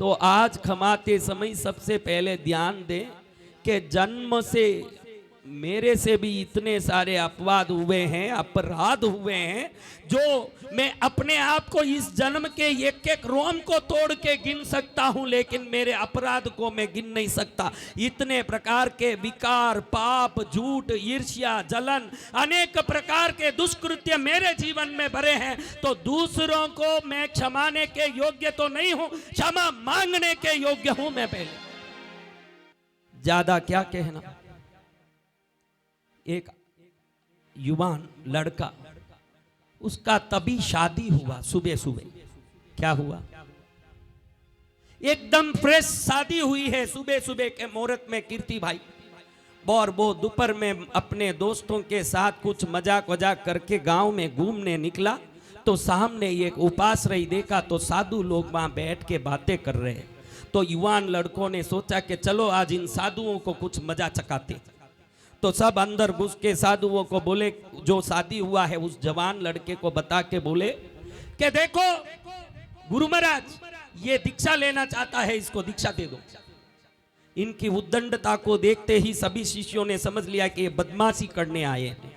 तो आज खमाते समय सबसे पहले ध्यान दें कि जन्म से मेरे से भी इतने सारे अपवाद हुए हैं, अपराध हुए हैं, जो मैं अपने आप को इस जन्म के एक एक रोम को तोड़ के गिन सकता हूं, लेकिन मेरे अपराध को मैं गिन नहीं सकता। इतने प्रकार के विकार, पाप, झूठ, ईर्ष्या, जलन, अनेक प्रकार के दुष्कृत्य मेरे जीवन में भरे हैं। तो दूसरों को मैं क्षमाने के योग्य तो नहीं हूं, क्षमा मांगने के योग्य हूं मैं पहले। ज्यादा क्या कहना। एक युवान लड़का, उसका तभी शादी हुआ सुबह सुबह। क्या हुआ? एकदम फ्रेश शादी हुई है सुबह सुबह के मुहूर्त में कीर्ति भाई। और वो दोपहर में अपने दोस्तों के साथ कुछ मजाक वजाक करके गांव में घूमने निकला, तो सामने एक उपाश्रय देखा, तो साधु लोग वहां बैठ के बातें कर रहे हैं। तो युवान लड़कों ने सोचा कि चलो आज इन साधुओं को कुछ मजा चकाते। तो सब अंदर घुस के साधुओं को बोले, जो शादी हुआ है उस जवान लड़के को बता के बोले कि देखो गुरु महाराज ये दीक्षा लेना चाहता है, इसको दीक्षा दे दो। इनकी उद्दंडता को देखते ही सभी शिष्यों ने समझ लिया कि ये बदमाशी करने आए हैं।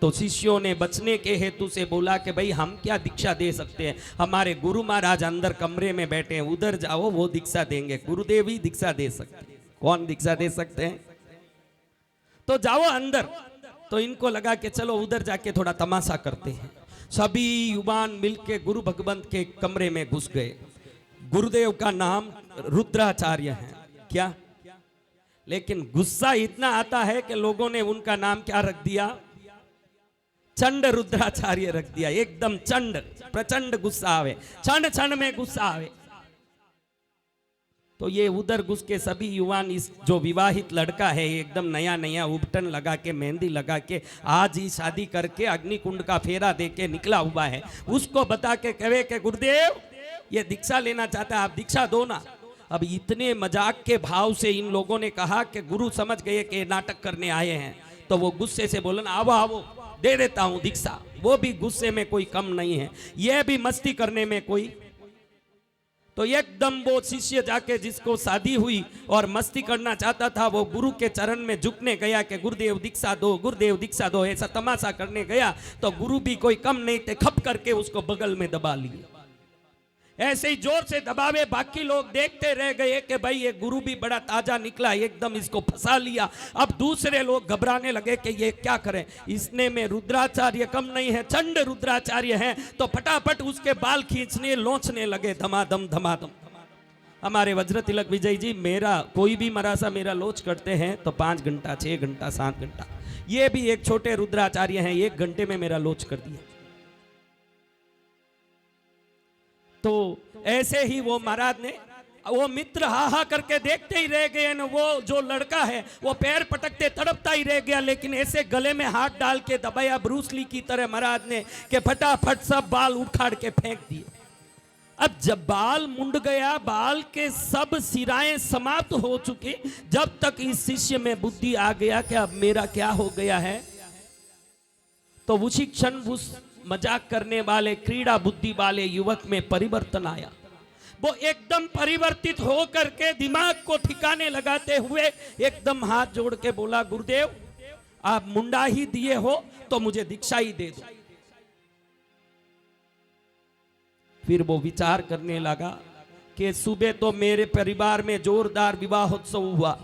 तो शिष्यों ने बचने के हेतु से बोला कि भाई हम क्या दीक्षा दे सकते हैं, हमारे गुरु महाराज अंदर कमरे में बैठे हैं, उधर जाओ वो दीक्षा देंगे, गुरुदेव ही दीक्षा दे सकते हैं। कौन दीक्षा दे सकते हैं? तो जाओ अंदर। तो इनको लगा कि चलो उधर जाके थोड़ा तमाशा करते हैं। सभी युवान मिलके गुरु भगवंत के कमरे में घुस गए। गुरुदेव का नाम रुद्राचार्य है। क्या? लेकिन गुस्सा इतना आता है कि लोगों ने उनका नाम क्या रख दिया? चंड रुद्राचार्य रख दिया। एकदम चंड, प्रचंड गुस्सा आवे, क्षण क्षण में गुस्सा आवे। तो ये उधर घुस के सभी युवान, इस जो विवाहित लड़का है एकदम नया नया उबटन लगा के, मेहंदी लगा के, आज ही शादी करके अग्निकुंड का फेरा दे के निकला हुआ है, उसको बता के कहे कि गुरुदेव ये दीक्षा लेना चाहता है, आप दीक्षा दो ना। अब इतने मजाक के भाव से इन लोगों ने कहा कि गुरु समझ गए कि नाटक करने आए हैं। तो वो गुस्से से बोला, आवो आवो दे देता हूं दीक्षा। वो भी गुस्से में कोई कम नहीं है, यह भी मस्ती करने में कोई। तो एकदम वो शिष्य जाके जिसको शादी हुई और मस्ती करना चाहता था, वो गुरु के चरण में झुकने गया कि गुरुदेव दीक्षा दो, गुरुदेव दीक्षा दो, ऐसा तमाशा करने गया। तो गुरु भी कोई कम नहीं थे, खप करके उसको बगल में दबा लिए। ऐसे ही जोर से दबावे, बाकी लोग देखते रह गए कि भाई ये गुरु भी बड़ा ताजा निकला, एकदम इसको फंसा लिया। अब दूसरे लोग घबराने लगे कि ये क्या करें, इसने में रुद्राचार्य कम नहीं है, चंड रुद्राचार्य है। तो फटाफट उसके बाल खींचने, लोचने लगे, धमाधम धमाधम। हमारे वज्र तिलक विजय जी, मेरा कोई भी मरासा मेरा लोच करते हैं तो 5 घंटा, 6 घंटा, 7 घंटा। ये भी एक छोटे रुद्राचार्य हैं, 1 घंटे में मेरा लोच कर दिया। तो ऐसे ही वो महाराज ने, वो मित्र हा हा करके देखते ही रह गए न। वो जो लड़का है वो पैर पटकते तड़पता ही रह गया, लेकिन ऐसे गले में हाथ डाल के दबाया ब्रूस ली की तरह महाराज ने कि फटाफट सब बाल उखाड़ के फेंक दिए। अब जब बाल मुंड गया, बाल के सब सिराएं समाप्त हो चुके, जब तक इस शिष्य में बुद्धि आ गया कि अब मेरा क्या हो गया है, तो उसी क्षण उस मजाक करने वाले, क्रीड़ा बुद्धि वाले युवक में परिवर्तन आया। वो एकदम परिवर्तित हो करके दिमाग को ठिकाने लगाते हुए एकदम हाथ जोड़ के बोला, गुरुदेव आप मुंडा ही दिए हो तो मुझे दीक्षा ही दे दो। फिर वो विचार करने लगा कि सुबह तो मेरे परिवार में जोरदार विवाहोत्सव हुआ,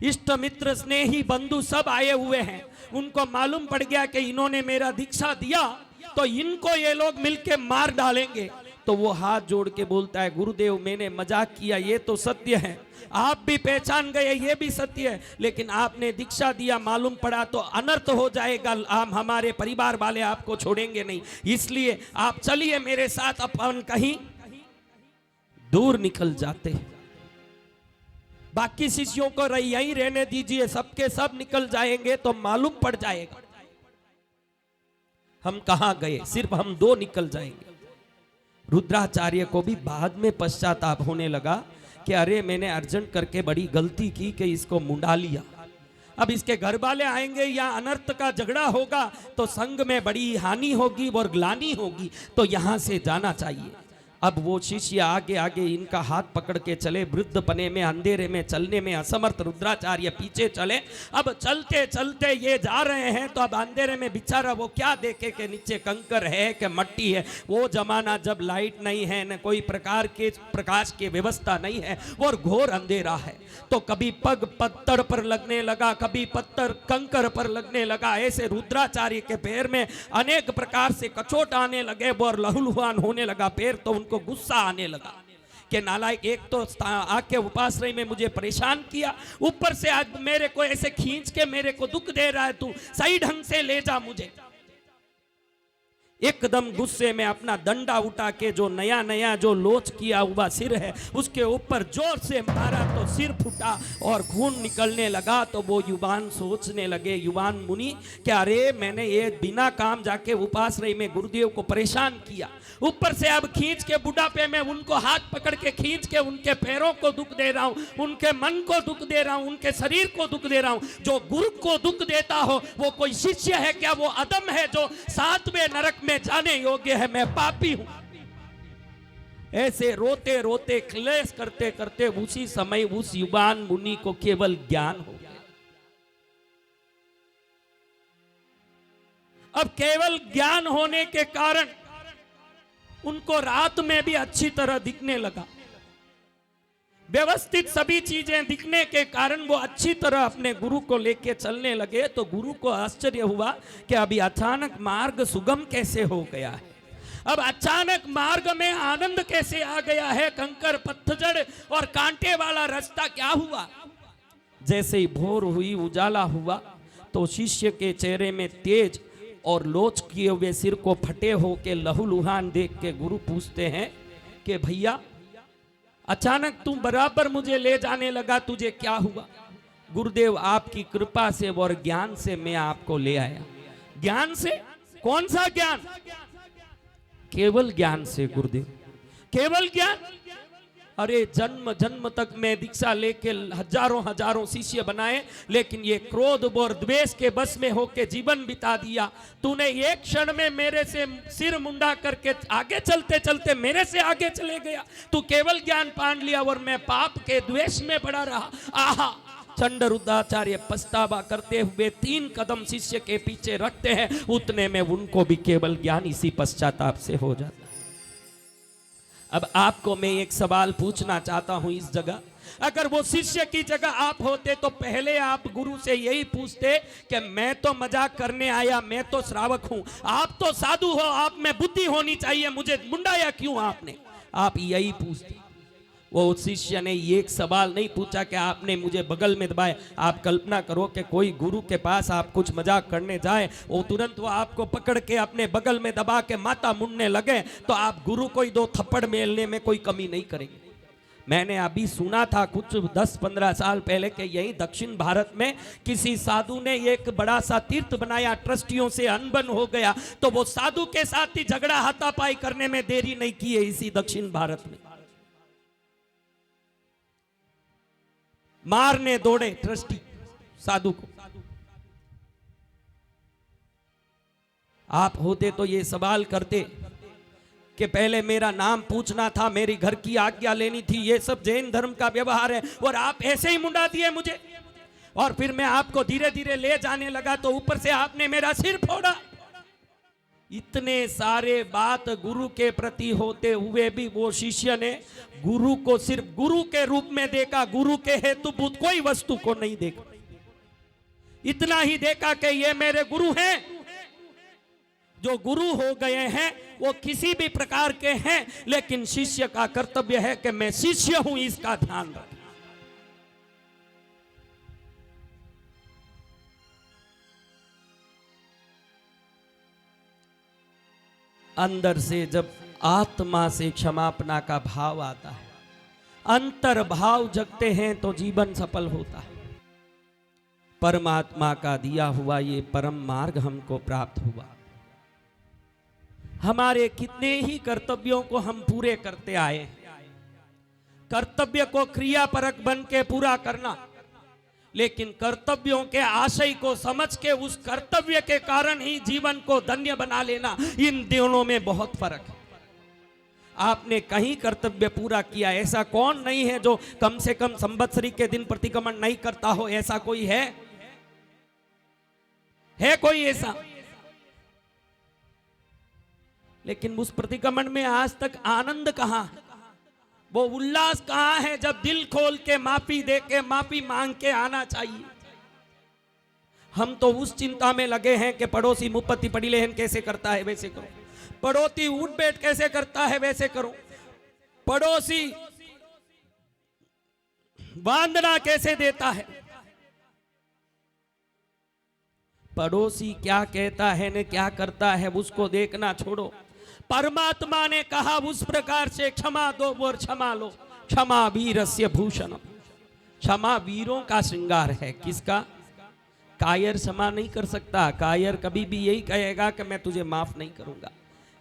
इष्ट मित्र स्नेही बंधु सब आए हुए हैं। उनको मालूम पड़ गया कि इन्होंने मेरा दीक्षा दिया तो इनको ये लोग मिलके मार डालेंगे। तो वो हाथ जोड़ के बोलता है, गुरुदेव मैंने मजाक किया, ये तो सत्य है, आप भी पहचान गए, ये भी सत्य है, लेकिन आपने दीक्षा दिया, मालूम पड़ा तो अनर्थ हो जाएगा, हम हमारे परिवार वाले आपको छोड़ेंगे नहीं, इसलिए आप चलिए मेरे साथ, अपन कहीं दूर निकल जाते हैं। बाकी शिष्यों को यहीं रहने दीजिए, सबके सब निकल जाएंगे तो मालूम पड़ जाएगा हम कहां गए, सिर्फ हम 2 निकल जाएंगे। रुद्राचार्य को भी बाद में पश्चाताप होने लगा कि अरे मैंने अर्जेंट करके बड़ी गलती की कि इसको मुंडा लिया। अब इसके घर वाले आएंगे या अनर्थ का झगड़ा होगा तो संघ में बड़ी हानि होगी और ग्लानि होगी, तो यहां से जाना चाहिए। अब वो शिष्य आगे आगे इनका हाथ पकड़ के चले, वृद्ध पने में अंधेरे में चलने में असमर्थ रुद्राचार्य पीछे चले। अब चलते चलते ये जा रहे हैं तो अब अंधेरे में बेचारा वो क्या देखे कि नीचे कंकर है कि मट्टी है। वो जमाना जब लाइट नहीं है, न कोई प्रकार के प्रकाश की व्यवस्था नहीं है, और घोर अंधेरा है। तो कभी पग पत्थर पर लगने लगा, कभी पत्थर कंकर पर लगने लगा। ऐसे रुद्राचार्य के पैर में अनेक प्रकार से कचोट आने लगे और लहूलुहान होने लगा पैर। तो उनको गुस्सा आने लगा कि नालायक, एक तो आके उपाश्रय में मुझे परेशान किया, ऊपर से आज मेरे को ऐसे खींच के मेरे को दुख दे रहा है, तू सही ढंग से ले जा मुझे। एकदम गुस्से में अपना डंडा उठा के जो नया नया जो लोच किया हुआ सिर है उसके ऊपर जोर से मारा तो सिर फूटा और खून निकलने लगा। तो वो युवान सोचने लगे, युवान मुनि, कि अरे मैंने ये बिना काम जाके उपाश्रय में गुरुदेव को परेशान किया, ऊपर से अब खींच के बुढ़ापे में उनको हाथ पकड़ के खींच के उनके पैरों को दुख दे रहा हूं, उनके मन को दुख दे रहा हूं, उनके शरीर को दुख दे रहा हूं। जो गुरु को दुख देता हो वो कोई शिष्य है क्या? वो अदम है जो 7वें नरक में जाने योग्य है। मैं पापी हूं। ऐसे रोते रोते क्लेश करते करते उसी समय उस युवान मुनि को केवल ज्ञान हो गया। अब केवल ज्ञान होने के कारण उनको रात में भी अच्छी तरह दिखने लगा, व्यवस्थित सभी चीजें दिखने के कारण वो अच्छी तरह अपने गुरु को लेके चलने लगे। तो गुरु को आश्चर्य हुआ कि अभी अचानक मार्ग सुगम कैसे हो गया है, अब अचानक मार्ग में आनंद कैसे आ गया है, कंकर पत्थर और कांटे वाला रास्ता क्या हुआ। जैसे ही भोर हुई, उजाला हुआ, तो शिष्य के चेहरे में तेज और लोच किए हुए सिर को फटे हो के लहूलुहान देख के गुरु पूछते हैं कि भैया अचानक तू बराबर मुझे ले जाने लगा, तुझे क्या हुआ? गुरुदेव आपकी कृपा से और ज्ञान से मैं आपको ले आया। ज्ञान से? कौन सा ज्ञान? केवल ज्ञान से गुरुदेव, केवल ज्ञान। अरे जन्म जन्म तक मैं दीक्षा लेके हजारों हजारों शिष्य बनाए, लेकिन ये क्रोध और द्वेष के बस में होके जीवन बिता दिया। तूने एक क्षण में मेरे से सिर मुंडा करके आगे चलते चलते मेरे से आगे चले गया। तू केवल ज्ञान पान लिया और मैं पाप के द्वेष में पड़ा रहा। आहा! चंड रुद्राचार्य पछतावा करते हुए 3 कदम शिष्य के पीछे रखते हैं, उतने में उनको भी केवल ज्ञान इसी पश्चाताप से हो जाता है। अब आपको मैं एक सवाल पूछना चाहता हूं इस जगह, अगर वो शिष्य की जगह आप होते तो पहले आप गुरु से यही पूछते कि मैं तो मजाक करने आया, मैं तो श्रावक हूं, आप तो साधु हो, आप में बुद्धि होनी चाहिए, मुझे मुंडाया क्यों आपने? आप यही पूछते। वो उस शिष्य ने एक सवाल नहीं पूछा कि आपने मुझे बगल में दबाया। आप कल्पना करो कि कोई गुरु के पास आप कुछ मजाक करने जाए, वो तुरंत वो आपको पकड़ के अपने बगल में दबा के माथा मुड़ने लगे, तो आप गुरु को ही 2 थप्पड़ मेलने में कोई कमी नहीं करेंगे। मैंने अभी सुना था कुछ 10-15 साल पहले कि यही दक्षिण भारत में किसी साधु ने एक बड़ा सा तीर्थ बनाया, ट्रस्टियों से अनबन हो गया, तो वो साधु के साथ ही झगड़ा हाथापाई करने में देरी नहीं की है इसी दक्षिण भारत में। मारने दौड़े ट्रस्टी साधु को। आप होते तो ये सवाल करते कि पहले मेरा नाम पूछना था, मेरी घर की आज्ञा लेनी थी, ये सब जैन धर्म का व्यवहार है, और आप ऐसे ही मुंडा दिए मुझे। और फिर मैं आपको धीरे धीरे ले जाने लगा तो ऊपर से आपने मेरा सिर फोड़ा। इतने सारे बात गुरु के प्रति होते हुए भी वो शिष्य ने गुरु को सिर्फ गुरु के रूप में देखा, गुरु के हेतुभूत कोई वस्तु को नहीं देखा। इतना ही देखा कि ये मेरे गुरु हैं। जो गुरु हो गए हैं वो किसी भी प्रकार के हैं, लेकिन शिष्य का कर्तव्य है कि मैं शिष्य हूं, इसका ध्यान रखें। अंदर से जब आत्मा से क्षमापना का भाव आता है, अंतर भाव जगते हैं तो जीवन सफल होता है। परमात्मा का दिया हुआ ये परम मार्ग हमको प्राप्त हुआ। हमारे कितने ही कर्तव्यों को हम पूरे करते आए हैं। कर्तव्य को क्रियापरक बन के पूरा करना, लेकिन कर्तव्यों के आशय को समझ के उस कर्तव्य के कारण ही जीवन को धन्य बना लेना, इन दोनों में बहुत फर्क है। आपने कहीं कर्तव्य पूरा किया। ऐसा कौन नहीं है जो कम से कम संवत्सरी के दिन प्रतिक्रमण नहीं करता हो? ऐसा कोई है कोई ऐसा? लेकिन उस प्रतिक्रमण में आज तक आनंद कहां है, वो उल्लास कहां है जब दिल खोल के माफी दे के माफी मांग के आना चाहिए। हम तो उस चिंता में लगे हैं कि पड़ोसी मुपत्ति पड़ी लेहन कैसे करता है वैसे करो, पड़ोसी उठ बैठ कैसे करता है वैसे करो, पड़ोसी वंदना कैसे देता है, पड़ोसी क्या कहता है ने क्या करता है उसको देखना छोड़ो। परमात्मा ने कहा उस प्रकार से क्षमा दो और क्षमा लो। क्षमा वीरस्य भूषण, क्षमा वीरों का श्रृंगार है। किसका? कायर क्षमा नहीं कर सकता। कायर कभी भी यही कहेगा कि मैं तुझे माफ नहीं करूंगा।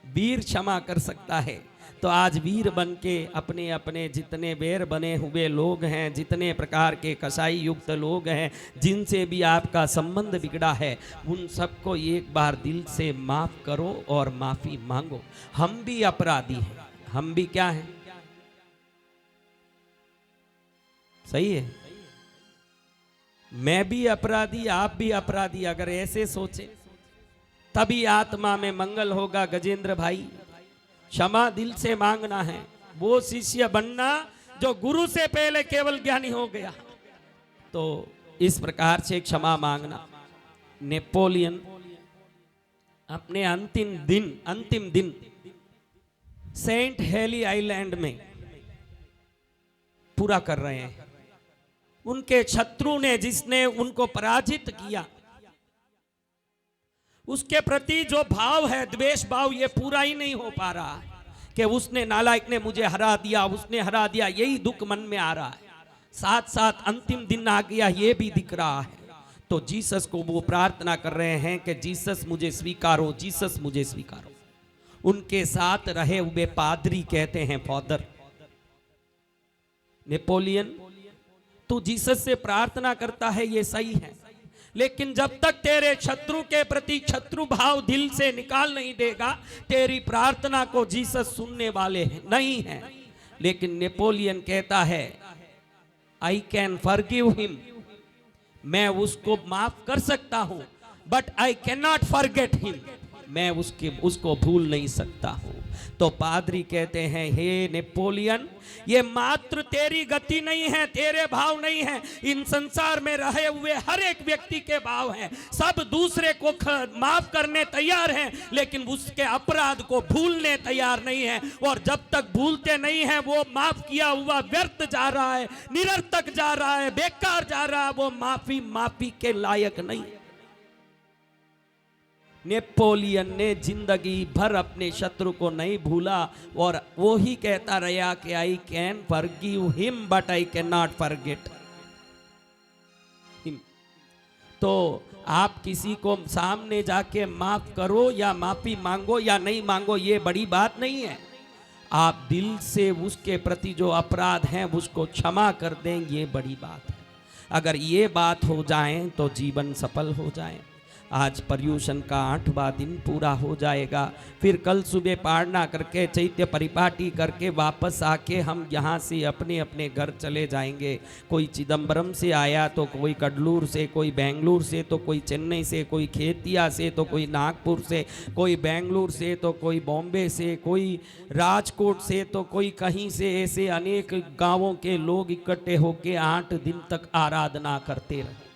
वीर क्षमा कर सकता है। तो आज वीर बन के अपने अपने जितने बैर बने हुए लोग हैं, जितने प्रकार के कसाई युक्त लोग हैं, जिनसे भी आपका संबंध बिगड़ा है, उन सबको एक बार दिल से माफ करो और माफी मांगो। हम भी अपराधी हैं। हम भी क्या हैं? सही है, मैं भी अपराधी, आप भी अपराधी। अगर ऐसे सोचे तभी आत्मा में मंगल होगा। गजेंद्र भाई, क्षमा दिल से मांगना है। वो शिष्य बनना जो गुरु से पहले केवल ज्ञानी हो गया। तो इस प्रकार से क्षमा मांगना। नेपोलियन अपने अंतिम दिन सेंट हेली आइलैंड में पूरा कर रहे हैं। उनके शत्रु ने, जिसने उनको पराजित किया, उसके प्रति जो भाव है, द्वेष भाव, ये पूरा ही नहीं हो पा रहा कि उसने, नालायक ने मुझे हरा दिया, उसने हरा दिया। यही दुख मन में आ रहा है। साथ साथ अंतिम दिन आ गया, ये भी दिख रहा है। तो जीसस को वो प्रार्थना कर रहे हैं कि जीसस मुझे स्वीकारो, जीसस मुझे स्वीकारो। उनके साथ रहे हुए पादरी कहते हैं, फादर नेपोलियन, तू जीसस से प्रार्थना करता है, ये सही है, लेकिन जब तक तेरे शत्रु के प्रति शत्रु भाव दिल से निकाल नहीं देगा, तेरी प्रार्थना को जीसस सुनने वाले नहीं हैं। लेकिन नेपोलियन कहता है, आई कैन फॉरगिव हिम, मैं उसको माफ कर सकता हूं, but I can not forget him, मैं उसको भूल नहीं सकता हूं। तो पादरी कहते हैं, हे नेपोलियन, ये मात्र तेरी गति नहीं है, तेरे भाव नहीं है, इन संसार में रहे हुए हर एक व्यक्ति के भाव हैं। सब दूसरे को माफ करने तैयार हैं, लेकिन उसके अपराध को भूलने तैयार नहीं है। और जब तक भूलते नहीं है, वो माफ किया हुआ व्यर्थ जा रहा है, निरर्थक जा रहा है, बेकार जा रहा है। वो माफी के लायक नहीं। नेपोलियन ने जिंदगी भर अपने शत्रु को नहीं भूला और वो ही कहता रहा कि I can forgive him but I can not forget him. तो आप किसी को सामने जाके माफ करो या माफी मांगो या नहीं मांगो, ये बड़ी बात नहीं है। आप दिल से उसके प्रति जो अपराध हैं उसको क्षमा कर दें, ये बड़ी बात है। अगर ये बात हो जाए तो जीवन सफल हो जाए। आज पर्यूषण का 8वां दिन पूरा हो जाएगा। फिर कल सुबह पारणा करके चैत्य परिपाटी करके वापस आके हम यहाँ से अपने अपने घर चले जाएंगे। कोई चिदम्बरम से आया तो कोई कडलूर से, कोई बेंगलुरु से, तो कोई चेन्नई से, कोई खेतिया से, तो कोई नागपुर से, कोई बेंगलुरु से, तो कोई बॉम्बे से, कोई राजकोट से, तो कोई कहीं से। ऐसे अनेक गाँवों के लोग इकट्ठे होके 8 दिन तक आराधना करते रहे।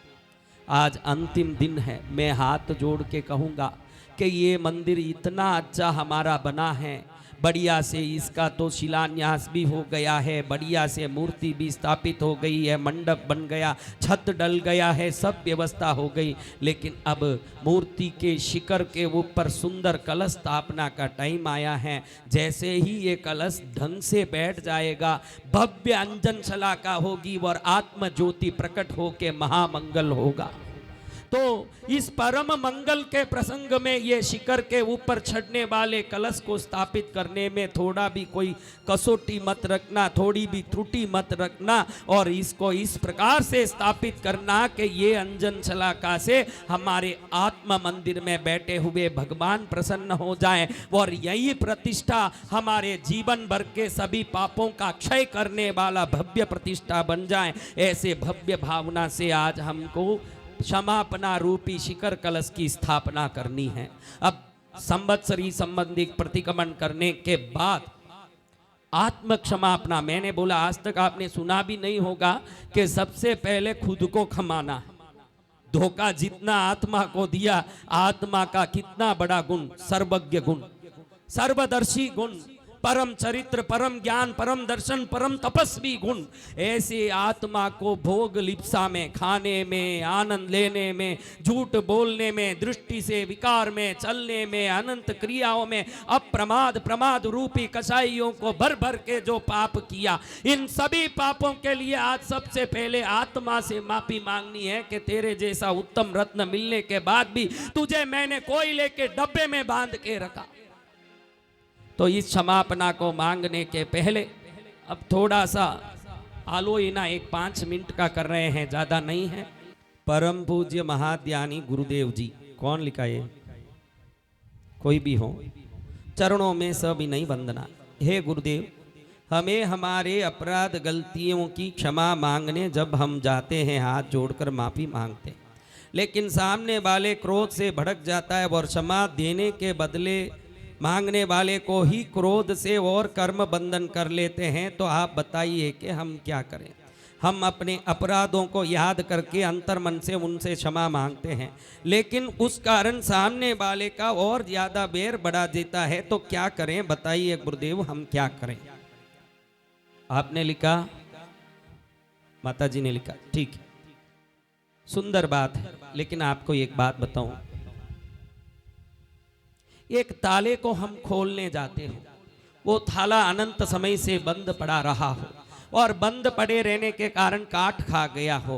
आज अंतिम दिन है। मैं हाथ जोड़ के कहूँगा कि ये मंदिर इतना अच्छा हमारा बना है, बढ़िया से इसका तो शिलान्यास भी हो गया है, बढ़िया से मूर्ति भी स्थापित हो गई है, मंडप बन गया, छत डल गया है, सब व्यवस्था हो गई। लेकिन अब मूर्ति के शिखर के ऊपर सुंदर कलश स्थापना का टाइम आया है। जैसे ही ये कलश ढंग से बैठ जाएगा, भव्य अंजन शलाका होगी और आत्म ज्योति प्रकट होके महामंगल होगा। तो इस परम मंगल के प्रसंग में ये शिखर के ऊपर चढ़ने वाले कलश को स्थापित करने में थोड़ा भी कोई कसौटी मत रखना, थोड़ी भी त्रुटि मत रखना, और इसको इस प्रकार से स्थापित करना कि ये अंजन शलाका से हमारे आत्म मंदिर में बैठे हुए भगवान प्रसन्न हो जाएं, और यही प्रतिष्ठा हमारे जीवन भर के सभी पापों का क्षय करने वाला भव्य प्रतिष्ठा बन जाए। ऐसे भव्य भावना से आज हमको क्षमापना रूपी शिखर कलश की स्थापना करनी है। अब संवत्सरी संबंधी प्रतिक्रमण करने के बाद आत्म क्षमापना, मैंने बोला आज तक आपने सुना भी नहीं होगा कि सबसे पहले खुद को क्षमाना है। धोखा जितना आत्मा को दिया, आत्मा का कितना बड़ा गुण, सर्वज्ञ गुण, सर्वदर्शी गुण, परम चरित्र, परम ज्ञान, परम दर्शन, परम तपस्वी गुण, ऐसे आत्मा को भोग लिप्सा में, खाने में, आनंद लेने में, झूठ बोलने में, दृष्टि से विकार में, चलने में, अनंत क्रियाओं में, अप्रमाद प्रमाद रूपी कसाईयों को भर भर के जो पाप किया, इन सभी पापों के लिए आज सबसे पहले आत्मा से माफी मांगनी है कि तेरे जैसा उत्तम रत्न मिलने के बाद भी तुझे मैंने कोयले के डब्बे में बांध के रखा। तो इस क्षमापना को मांगने के पहले अब थोड़ा सा आलोचना 1-5 मिनट का कर रहे हैं, ज्यादा नहीं है। परम पूज्य महाज्ञानी गुरुदेव जी, कौन लिखा ये, कोई भी हो, चरणों में सविनय वंदना। हे गुरुदेव, हमें हमारे अपराध गलतियों की क्षमा मांगने जब हम जाते हैं, हाथ जोड़कर माफी मांगते हैं, लेकिन सामने वाले क्रोध से भड़क जाता है और क्षमा देने के बदले मांगने वाले को ही क्रोध से और कर्म बंधन कर लेते हैं। तो आप बताइए कि हम क्या करें। हम अपने अपराधों को याद करके अंतर्मन से उनसे क्षमा मांगते हैं, लेकिन उस कारण सामने वाले का और ज्यादा बैर बढ़ा देता है। तो क्या करें बताइए गुरुदेव, हम क्या करें। आपने लिखा, माता जी ने लिखा, ठीक है, सुंदर बात है, लेकिन आपको एक बात बताऊं, एक ताले को हम खोलने जाते हो, वो ताला अनंत समय से बंद पड़ा रहा हो और बंद पड़े रहने के कारण काट खा गया हो,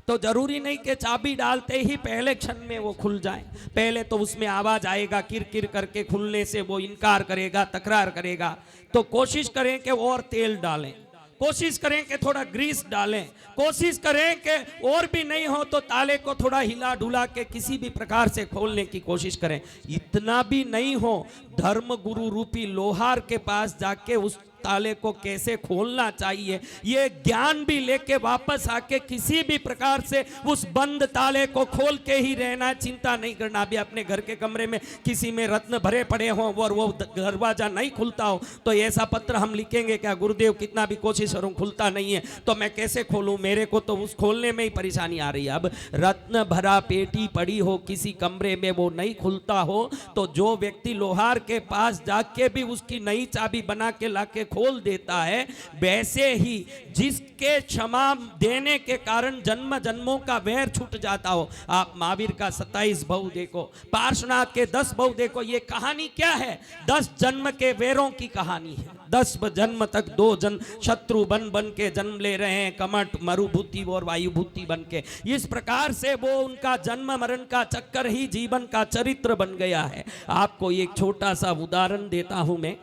तो जरूरी नहीं कि चाबी डालते ही पहले क्षण में वो खुल जाए। पहले तो उसमें आवाज आएगा, किर किर करके खुलने से वो इनकार करेगा, तकरार करेगा। तो कोशिश करें कि और तेल डालें, कोशिश करें कि थोड़ा ग्रीस डालें, कोशिश करें कि और भी नहीं हो तो ताले को थोड़ा हिला ढुला के किसी भी प्रकार से खोलने की कोशिश करें। इतना भी नहीं हो, धर्म गुरु रूपी लोहार के पास जाके उस ताले को कैसे खोलना चाहिए ये ज्ञान भी लेके वापस आके किसी भी प्रकार से उस बंद ताले को खोल के ही रहना, चिंता नहीं करना। अभी अपने घर के कमरे में किसी में रत्न भरे पड़े हों और वो दरवाजा नहीं खुलता हो तो ऐसा पत्र हम लिखेंगे क्या, गुरुदेव कितना भी कोशिश करूं खुलता नहीं है तो मैं कैसे खोलूं, मेरे को तो उस खोलने में ही परेशानी आ रही है। अब रत्न भरा पेटी पड़ी हो किसी कमरे में, वो नहीं खुलता हो तो जो व्यक्ति लोहार के पास जाके भी उसकी नई चाबी बना के लाके खोल देता है, वैसे ही जिसके क्षमा देने के कारण जन्म जन्मों का वैर छूट जाता हो। आप महावीर का 27 भव देखो, पार्श्वनाथ के 10 भव देखो, ये कहानी क्या है, 10 जन्म के वैरों की कहानी है। 10 जन्म तक 2 जन शत्रु बन बन के जन्म ले रहे हैं, कमट, मरुभूति और वायुभूति बन के। इस प्रकार से वो उनका जन्म मरण का चक्कर ही जीवन का चरित्र बन गया है। आपको एक छोटा सा उदाहरण देता हूं मैं।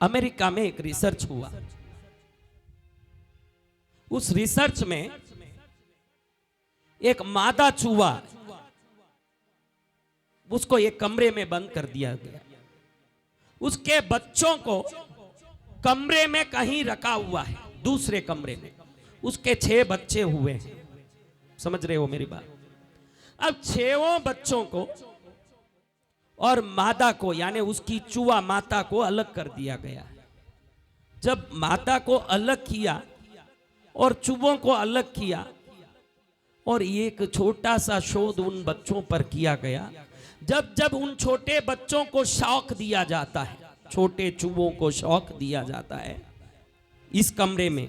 अमेरिका में एक रिसर्च हुआ, उस रिसर्च में एक मादा चूहा, उसको एक कमरे में बंद कर दिया गया, उसके बच्चों को कमरे में कहीं रखा हुआ है, दूसरे कमरे में, उसके 6 बच्चे हुए हैं, समझ रहे हो मेरी बात। अब 6 बच्चों को और मादा को यानी उसकी चूहा माता को अलग कर दिया गया। जब माता को अलग किया और चूहों को अलग किया और एक छोटा सा शोध उन बच्चों पर किया गया। जब जब उन छोटे बच्चों को शौक दिया जाता है, छोटे चूहों को शौक दिया जाता है इस कमरे में,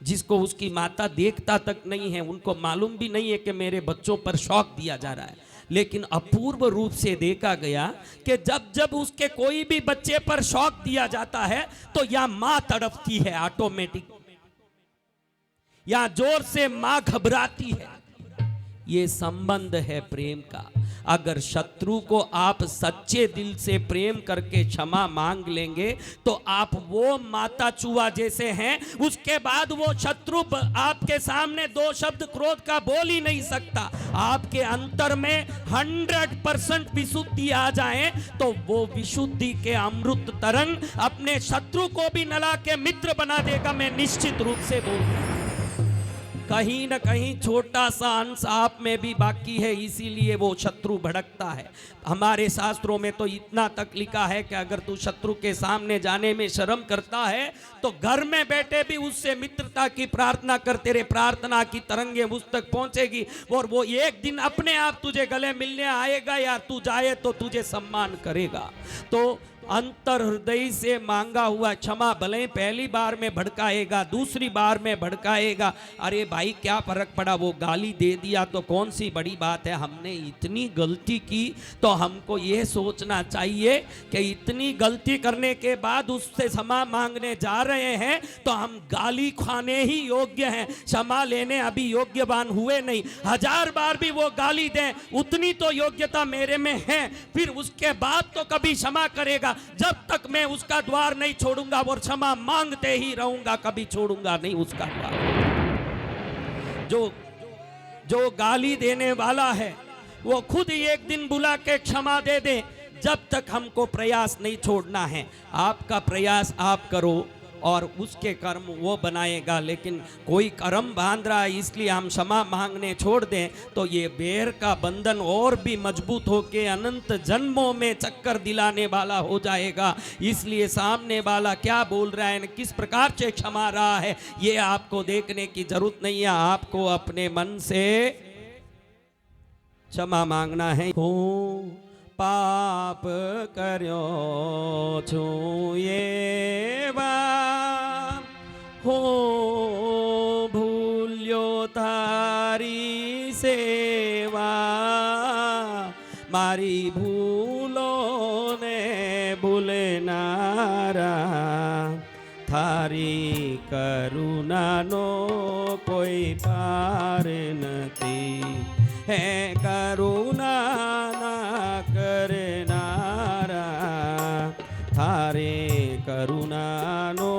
जिसको उसकी माता देखता तक नहीं है, उनको मालूम भी नहीं है कि मेरे बच्चों पर शौक दिया जा रहा है, लेकिन अपूर्व रूप से देखा गया कि जब जब उसके कोई भी बच्चे पर शौक दिया जाता है तो या मां तड़पती है ऑटोमेटिक, या जोर से मां घबराती है। ये संबंध है प्रेम का। अगर शत्रु को आप सच्चे दिल से प्रेम करके क्षमा मांग लेंगे तो आप वो माता चूहा जैसे हैं, उसके बाद वो शत्रु आपके सामने दो शब्द क्रोध का बोल ही नहीं सकता। आपके अंतर में 100% विशुद्धि आ जाए तो वो विशुद्धि के अमृत तरंग अपने शत्रु को भी नला के मित्र बना देगा। मैं निश्चित रूप से बोल रहा हूं। कहीं न कहीं छोटा सा अंश आप में भी बाकी है, इसीलिए वो शत्रु भड़कता है। हमारे शास्त्रों में तो इतना तक लिखा है कि अगर तू शत्रु के सामने जाने में शर्म करता है तो घर में बैठे भी उससे मित्रता की प्रार्थना कर, तेरे प्रार्थना की तरंगे उस तक पहुंचेगी और वो एक दिन अपने आप तुझे गले मिलने आएगा या तू जाए तो तुझे सम्मान करेगा। तो अंतर हृदय से मांगा हुआ क्षमा भले ही पहली बार में भड़काएगा, दूसरी बार में भड़काएगा, अरे भाई क्या फर्क पड़ा, वो गाली दे दिया तो कौन सी बड़ी बात है। हमने इतनी गलती की तो हमको ये सोचना चाहिए कि इतनी गलती करने के बाद उससे क्षमा मांगने जा रहे हैं तो हम गाली खाने ही योग्य हैं, क्षमा लेने अभी योग्यवान हुए नहीं। 1000 बार भी वो गाली दें उतनी तो योग्यता मेरे में है, फिर उसके बाद तो कभी क्षमा करेगा। जब तक मैं उसका द्वार नहीं छोड़ूंगा और क्षमा मांगते ही रहूंगा, कभी छोड़ूंगा नहीं उसका द्वार। जो गाली देने वाला है वो खुद एक दिन बुला के क्षमा दे दे। जब तक हमको प्रयास नहीं छोड़ना है। आपका प्रयास आप करो और उसके कर्म वो बनाएगा, लेकिन कोई कर्म बांध रहा है इसलिए हम क्षमा मांगने छोड़ दें तो ये बैर का बंधन और भी मजबूत होके अनंत जन्मों में चक्कर दिलाने वाला हो जाएगा। इसलिए सामने वाला क्या बोल रहा है, किस प्रकार से क्षमा रहा है, ये आपको देखने की जरूरत नहीं है। आपको अपने मन से क्षमा मांगना है। हो पाप कर्यो छू ये हो भूल्यो तारी सेवा, मारी भूलो ने भूलनारा, थारी करुणा नो कोई पार नथी, है करुणा ना करनारा, थारे करुणा नो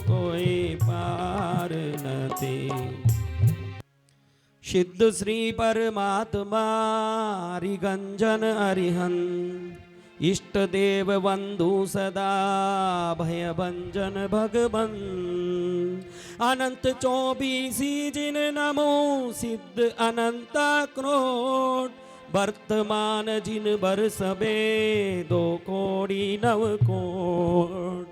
कोई पार नथी। सिद्ध श्री परमात्मा रिगंजन अरिहन, इष्ट देव बंधु सदा भय भंजन भगवन, अनंत 24 जिन नमो सिद्ध अनंत क्रोध, वर्तमान जिन बरसबे 2 कोടി 9 कोट,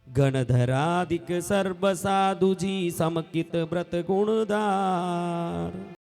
गणधरादिक सर्व साधु जी समकित व्रत गुणदार।